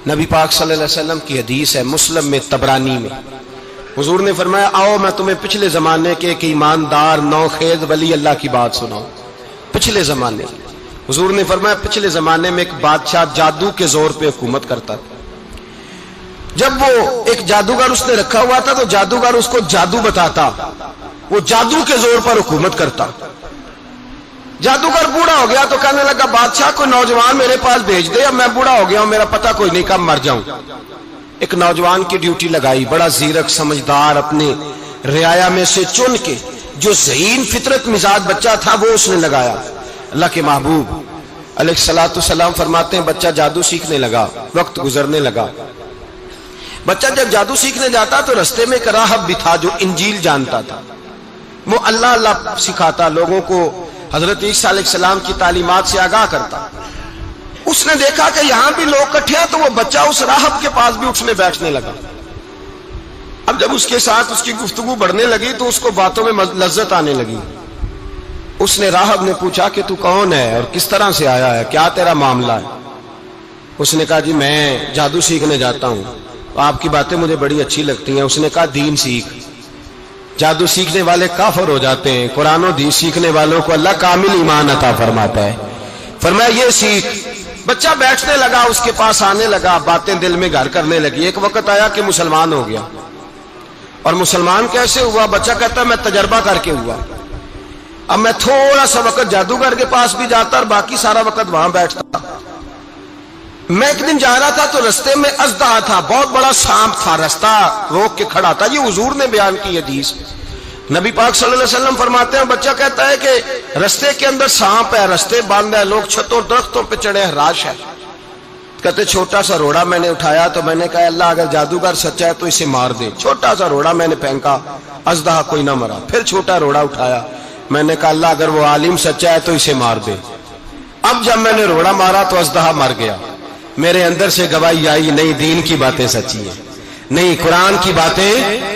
نبی پاک صلی اللہ علیہ وسلم کی حدیث ہے مسلم میں طبرانی میں، حضور نے فرمایا آؤ میں تمہیں پچھلے زمانے کے ایک ایماندار نوخیز ولی اللہ کی بات سناؤں۔ پچھلے زمانے حضور نے فرمایا پچھلے زمانے میں ایک بادشاہ جادو کے زور پہ حکومت کرتا تھا۔ جب وہ ایک جادوگر اس نے رکھا ہوا تھا تو جادوگر اس کو جادو بتاتا، وہ جادو کے زور پر حکومت کرتا۔ جادوگر بوڑھا ہو گیا تو کہنے لگا بادشاہ کوئی نوجوان میرے پاس بھیج دے، اب میں بوڑھا ہو گیا ہوں میرا پتہ کوئی نہیں کب مر جاؤں۔ ایک نوجوان کی ڈیوٹی لگائی، بڑا زیرک سمجھدار، اپنے رعایا میں سے چن کے جو ذہین فطرت مزاج بچہ تھا وہ اس نے لگایا۔ اللہ کے محبوب علیہ الصلوۃ والسلام فرماتے ہیں بچہ جادو سیکھنے لگا، وقت گزرنے لگا۔ بچہ جب جادو سیکھنے جاتا تو رستے میں ایک راہب بھی تھا جو انجیل جانتا تھا، وہ اللہ اللہ سکھاتا، لوگوں کو حضرت عیسیٰ علیہ السلام کی تعلیمات سے آگاہ کرتا۔ اس نے دیکھا کہ یہاں بھی لوگ اکٹھے ہیں تو وہ بچہ اس راہب کے پاس بھی اٹھنے بیٹھنے لگا۔ اب جب اس کے ساتھ اس کی گفتگو بڑھنے لگی تو اس کو باتوں میں لذت آنے لگی۔ اس نے راہب نے پوچھا کہ تو کون ہے اور کس طرح سے آیا ہے، کیا تیرا معاملہ ہے؟ اس نے کہا جی میں جادو سیکھنے جاتا ہوں، آپ کی باتیں مجھے بڑی اچھی لگتی ہیں۔ اس نے کہا دین سیکھ، جادو سیکھنے والے کافر ہو جاتے ہیں، قرآن و حدیث سیکھنے والوں کو اللہ کامل ایمان عطا فرماتا ہے۔ فرمایا یہ سیکھ۔ بچہ بیٹھنے لگا، اس کے پاس آنے لگا، باتیں دل میں گھر کرنے لگی۔ ایک وقت آیا کہ مسلمان ہو گیا، اور مسلمان کیسے ہوا؟ بچہ کہتا ہے میں تجربہ کر کے ہوا۔ اب میں تھوڑا سا وقت جادوگر کے پاس بھی جاتا اور باقی سارا وقت وہاں بیٹھتا۔ میں ایک دن جا رہا تھا تو رستے میں اژدہا تھا، بہت بڑا سانپ تھا، رستہ روک کے کھڑا تھا۔ یہ حضور نے بیان کی حدیث۔ نبی پاک صلی اللہ علیہ وسلم فرماتے ہیں بچہ کہتا ہے کہ رستے کے اندر سانپ ہے، رستے بند ہے، لوگ چھتوں درختوں پہ چڑھے ہراش ہے۔ کہتے چھوٹا سا روڑا میں نے اٹھایا تو میں نے کہا اللہ اگر جادوگر سچا ہے تو اسے مار دے۔ چھوٹا سا روڑا میں نے پھینکا، اژدہا کوئی نہ مرا۔ پھر چھوٹا روڑا اٹھایا، میں نے کہا اللہ اگر وہ عالم سچا ہے تو اسے مار دے۔ اب جب میں نے روڑا مارا تو اژدہا مر گیا۔ میرے اندر سے گواہی آئی نہیں دین کی باتیں سچی ہیں، نہیں قرآن کی باتیں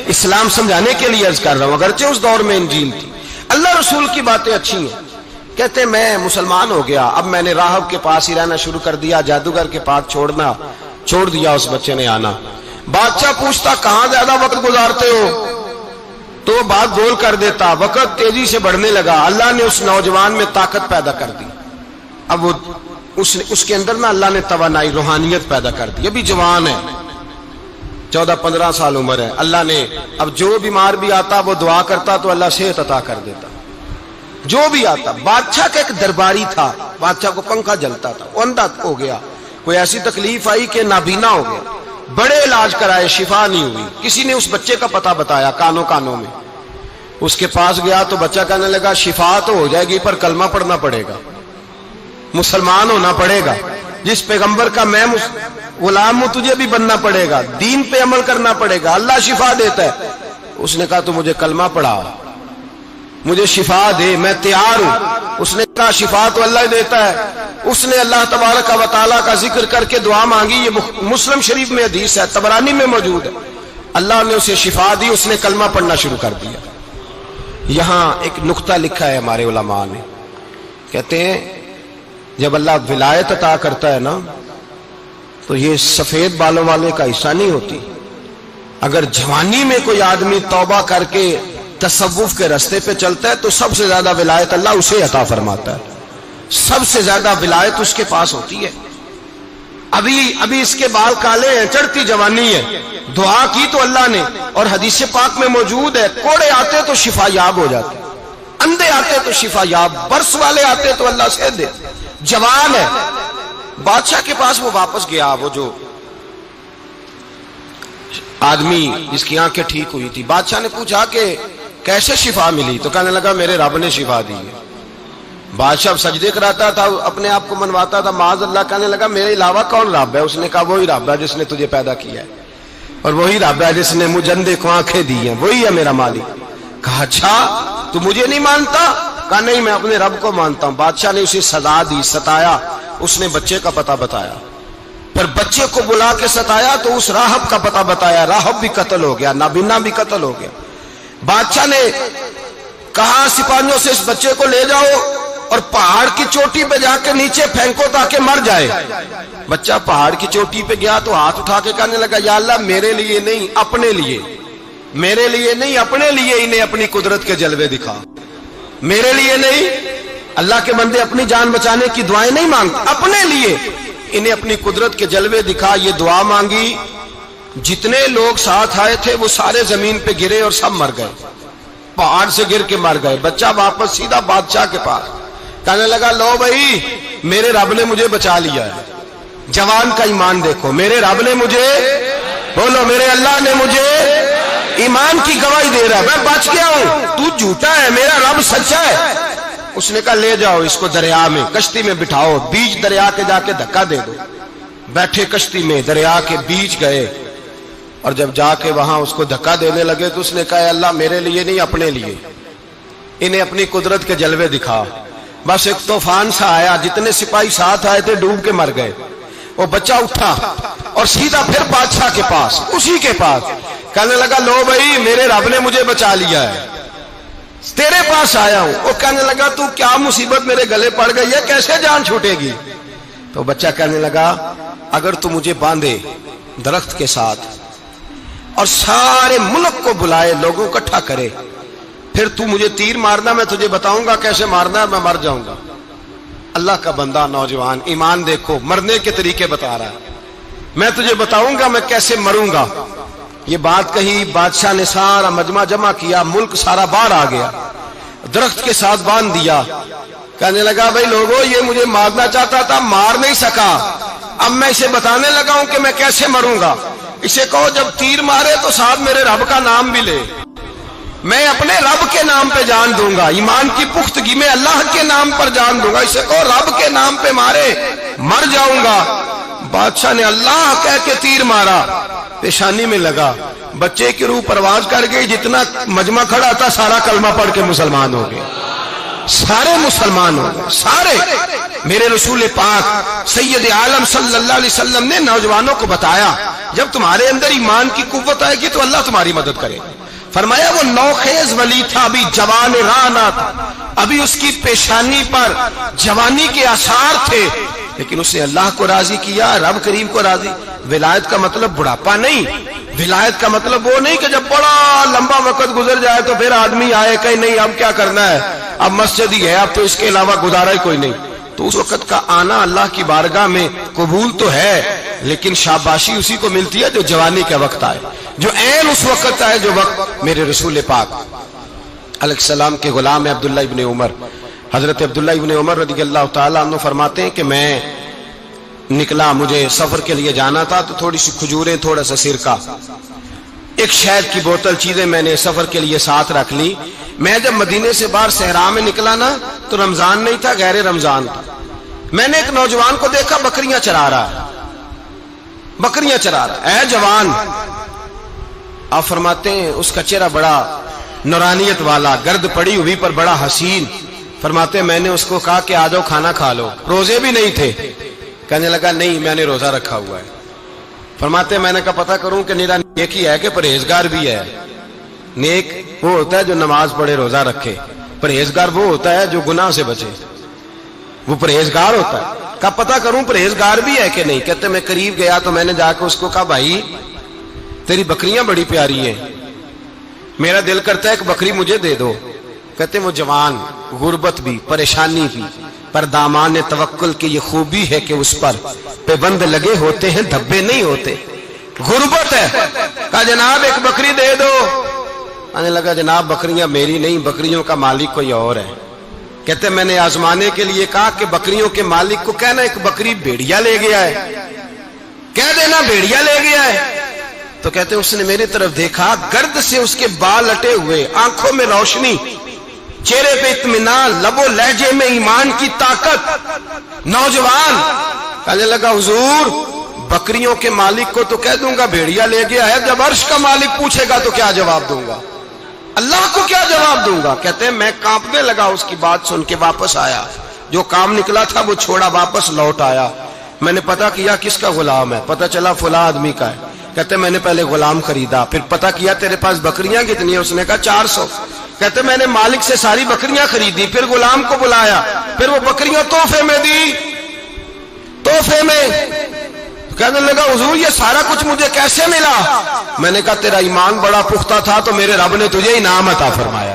اسلام سمجھانے کے لیے عرض کر رہا ہوں، اگرچہ اس دور میں انجیل تھی۔ اللہ رسول کی باتیں اچھی ہیں۔ کہتے میں مسلمان ہو گیا، اب میں نے راہب کے پاس ہی رہنا شروع کر دیا، جادوگر کے پاس چھوڑ دیا اس بچے نے آنا۔ بادشاہ پوچھتا کہاں زیادہ وقت گزارتے ہو تو وہ بات گول کر دیتا، وقت تیزی سے بڑھنے لگا۔ اللہ نے اس نوجوان میں طاقت پیدا کر دی، اب وہ اس کے اندر نا اللہ نے توانائی روحانیت پیدا کر دی، ابھی جوان ہے، 14-15 سال عمر ہے۔ اللہ نے اب جو بیمار بھی آتا وہ دعا کرتا تو اللہ صحت عطا کر دیتا، جو بھی آتا۔ بادشاہ کا ایک درباری تھا، بادشاہ کو پنکھا جلتا تھا، وہ اندھا ہو گیا، کوئی ایسی تکلیف آئی کہ نابینا ہو گیا، بڑے علاج کرائے شفا نہیں ہوئی۔ کسی نے اس بچے کا پتہ بتایا کانوں میں، اس کے پاس گیا تو بچہ کہنے لگا شفا تو ہو جائے گی پر کلمہ پڑھنا پڑے گا، مسلمان ہونا پڑے گا، جس پیغمبر کا میں غلام ہوں تجھے بھی بننا پڑے گا، دین پہ عمل کرنا پڑے گا، اللہ شفا دیتا ہے۔ اس نے کہا تو مجھے کلمہ پڑھا، مجھے شفا دے، میں تیار ہوں۔ اس نے کہا شفا تو اللہ دیتا ہے۔ اس نے اللہ تبارک و تعالیٰ کا ذکر کر کے دعا مانگی، یہ مسلم شریف میں حدیث ہے، طبرانی میں موجود ہے۔ اللہ نے اسے شفا دی، اس نے کلمہ پڑھنا شروع کر دیا۔ یہاں ایک نقطہ لکھا ہے ہمارے علماء نے، کہتے ہیں جب اللہ ولایت عطا کرتا ہے نا تو یہ سفید بالوں والے کا حصہ نہیں ہوتی۔ اگر جوانی میں کوئی آدمی توبہ کر کے تصوف کے رستے پہ چلتا ہے تو سب سے زیادہ ولایت اللہ اسے عطا فرماتا ہے، سب سے زیادہ ولایت اس کے پاس ہوتی ہے۔ ابھی اس کے بال کالے ہیں، چڑھتی جوانی ہے، دعا کی تو اللہ نے، اور حدیث پاک میں موجود ہے کوڑے آتے تو شفا یاب ہو جاتے، اندھے آتے تو شفا یاب، برس والے آتے تو اللہ سے دے، جوان ہے۔ بادشاہ کے پاس وہ واپس گیا، وہ جو آدمی جس کی آنکھیں ٹھیک ہوئی تھی۔ بادشاہ نے پوچھا کہ کیسے شفا ملی؟ تو کہنے لگا میرے رب نے شفا دی ہے۔ بادشاہ سجدے کراتا تھا، اپنے آپ کو منواتا تھا معاذ اللہ، کہنے لگا میرے علاوہ کون رب ہے؟ اس نے کہا وہی رب ہے جس نے تجھے پیدا کیا ہے، اور وہی رب ہے جس نے مجھے اندھے کو آنکھیں دی ہیں، وہی ہے میرا مالک۔ کہا اچھا تو مجھے نہیں مانتا؟ کہا نہیں میں اپنے رب کو مانتا ہوں۔ بادشاہ نے اسے سزا دی، ستایا، اس نے بچے کا پتہ بتایا، پھر بچے کو بلا کے ستایا تو اس راہب کا پتہ بتایا، راہب بھی قتل ہو گیا، نابینا بھی قتل ہو گیا۔ بادشاہ نے کہا سپاہیوں سے اس بچے کو لے جاؤ اور پہاڑ کی چوٹی پہ جا کے نیچے پھینکو تاکہ مر جائے. بچہ پہاڑ کی چوٹی پہ گیا تو ہاتھ اٹھا کے کہنے لگا یا اللہ میرے لیے نہیں اپنے لیے، میرے لیے نہیں اپنے لیے انہیں اپنی قدرت کے جلوے دکھا. میرے لیے نہیں، اللہ کے بندے اپنی جان بچانے کی دعائیں نہیں مانگتے، اپنے لیے انہیں اپنی قدرت کے جلوے دکھا. یہ دعا مانگی، جتنے لوگ ساتھ آئے تھے وہ سارے زمین پہ گرے اور سب مر گئے، پہاڑ سے گر کے مر گئے. بچہ واپس سیدھا بادشاہ کے پاس کہنے لگا لو بھائی میرے رب نے مجھے بچا لیا ہے. جوان کا ایمان دیکھو، میرے رب نے مجھے، بولو میرے اللہ نے مجھے ایمان کی گواہی دے رہا ہے، میں بچ گیا ہوں، تو جھوٹا ہے، میرا رب سچا ہے. اس نے کہا لے جاؤ اس کو دریا میں، کشتی میں بٹھاؤ، بیچ دریا کے جا کے دھکا دے دو. بیٹھے کشتی میں، دریا کے بیچ گئے، اور جب جا کے وہاں اس کو دھکا دینے لگے تو اس نے کہا اللہ میرے لیے نہیں اپنے لیے انہیں اپنی قدرت کے جلوے دکھا. بس ایک طوفان سا آیا، جتنے سپاہی ساتھ آئے تھے ڈوب کے مر گئے. وہ بچہ اٹھا اور سیدھا پھر بادشاہ کے پاس، اسی کے پاس کہنے لگا لو بھائی میرے رب نے مجھے بچا لیا ہے، تیرے پاس آیا ہوں. وہ کہنے لگا تو کیا مصیبت میرے گلے پڑ گئی ہے، کیسے جان چھوٹے گی؟ تو بچہ کہنے لگا اگر تو مجھے باندھے درخت کے ساتھ اور سارے ملک کو بلائے، لوگوں کو اکٹھا کرے، پھر تو مجھے تیر مارنا، میں تجھے بتاؤں گا کیسے مارنا ہے، میں مر جاؤں گا. اللہ کا بندہ نوجوان ایمان دیکھو، مرنے کے طریقے بتا رہا ہے، میں تجھے بتاؤں گا میں کیسے مروں گا. یہ بات کہی، بادشاہ نے سارا مجمع جمع کیا، ملک سارا باہر آ گیا، درخت کے ساتھ باندھ دیا. کہنے لگا بھائی لوگوں یہ مجھے مارنا چاہتا تھا، مار نہیں سکا، اب میں اسے بتانے لگا ہوں کہ میں کیسے مروں گا. اسے کہو جب تیر مارے تو ساتھ میرے رب کا نام بھی لے، میں اپنے رب کے نام پہ جان دوں گا، ایمان کی پختگی میں اللہ کے نام پر جان دوں گا. اسے کہو رب کے نام پہ مارے، مر جاؤں گا. بادشاہ نے اللہ کہہ کے تیر مارا، پیشانی میں لگا، بچے کی روح پرواز کر گئی. جتنا مجمع کھڑا تھا سارا کلمہ پڑھ کے مسلمان ہو گئے، سارے مسلمان ہو گئے سارے. میرے رسول پاک سید عالم صلی اللہ علیہ وسلم نے نوجوانوں کو بتایا جب تمہارے اندر ایمان کی قوت آئے گی تو اللہ تمہاری مدد کرے. فرمایا وہ نوخیز ولی تھا، ابھی جوان رانا تھا، ابھی اس کی پیشانی پر جوانی کے آثار تھے، لیکن اس نے اللہ کو راضی کیا، رب کریم کو راضی. ولایت کا مطلب بڑھاپا نہیں، ولایت کا مطلب وہ نہیں کہ جب بڑا لمبا وقت گزر جائے تو پھر آدمی آئے کہ نہیں اب کیا کرنا ہے، اب مسجد ہی ہے، اب تو اس کے علاوہ گزارا ہی کوئی نہیں. تو اس وقت کا آنا اللہ کی بارگاہ میں قبول تو ہے، لیکن شاباشی اسی کو ملتی ہے جو جوانی کا وقت آئے، جو عین اس وقت آئے جو وقت میرے رسول پاک علیہ السلام کے غلام عبداللہ ابن عمر، حضرت عبداللہ ابن عمر رضی اللہ تعالیٰ عنہ فرماتے ہیں کہ میں نکلا، مجھے سفر کے لیے جانا تھا، تو تھوڑی سی کھجوریں، تھوڑا سا سرکہ، ایک شہد کی بوتل، چیزیں میں نے سفر کے لیے ساتھ رکھ لی. میں جب مدینے سے باہر صحرا میں نکلا نا تو رمضان نہیں تھا، غیر رمضان تھا. میں نے ایک نوجوان کو دیکھا بکریاں چرا رہا ہے، بکریاں چرا رہا ہے. اے جوان، آپ فرماتے ہیں اس کا چہرہ بڑا نورانیت والا، گرد پڑی ہوئی پر بڑا حسین. فرماتے ہیں میں نے اس کو کہا کہ آ جاؤ کھانا کھا لو، روزے بھی نہیں تھے. کہنے لگا نہیں میں نے روزہ رکھا ہوا ہے. فرماتے ہیں میں نے کہا پتہ کروں کہ نیرا نیک ہی ہے کہ پرہیزگار بھی ہے. نیک وہ ہوتا ہے جو نماز پڑھے روزہ رکھے، پرہیزگار وہ ہوتا ہے جو گناہ سے بچے، وہ پرہیزگار ہوتا ہے. کہا پتہ کروں پرہیزگار بھی ہے کہ نہیں. کہتے میں قریب گیا تو میں نے جا کے اس کو کہا بھائی تیری بکریاں بڑی پیاری ہیں، میرا دل کرتا ہے ایک بکری مجھے دے دو. کہتے وہ جوان، غربت بھی، پریشانی بھی، پر دامان توکل کی یہ خوبی ہے کہ اس پر پابند لگے ہوتے ہیں، دھبے نہیں ہوتے. غربت ہے. کہا جناب ایک بکری دے دو. آنے لگا جناب بکریاں میری نہیں، بکریوں کا مالک کوئی اور ہے. کہتے میں نے آزمانے کے لیے کہا کہ بکریوں کے مالک کو کہنا ایک بکری بھیڑیا لے گیا ہے، کہہ دینا بھیڑیا لے گیا ہے. تو کہتے اس نے میری طرف دیکھا، گرد سے اس کے بال لٹے ہوئے، آنکھوں میں روشنی، چہرے پہ اطمینان، لب و لہجے میں ایمان کی طاقت. نوجوان کہنے لگا حضور بکریوں کے مالک کو تو کہہ دوں گا بھیڑیا لے گیا ہے، جب عرش کا مالک پوچھے گا تو کیا جواب دوں گا، اللہ کو کیا جواب دوں گا. کہتے ہیں میں کانپنے لگا، اس کی بات سن کے واپس آیا، جو کام نکلا تھا وہ چھوڑا، واپس لوٹ آیا. میں نے پتہ کیا کس کا غلام ہے، پتہ چلا فلاں آدمی کا ہے. کہتے میں نے پہلے غلام خریدا، پھر پتہ کیا تیرے پاس بکریاں کتنی ہیں، اس نے کہا 400. کہتے میں نے مالک سے ساری بکریاں خریدی، پھر غلام کو بلایا، پھر وہ بکریاں تحفے میں دی، تحفے میں۔ کہنے لگا حضور یہ سارا کچھ مجھے کیسے ملا؟ میں نے کہا تیرا ایمان بڑا پختہ تھا تو میرے رب نے تجھے انعام عطا فرمایا۔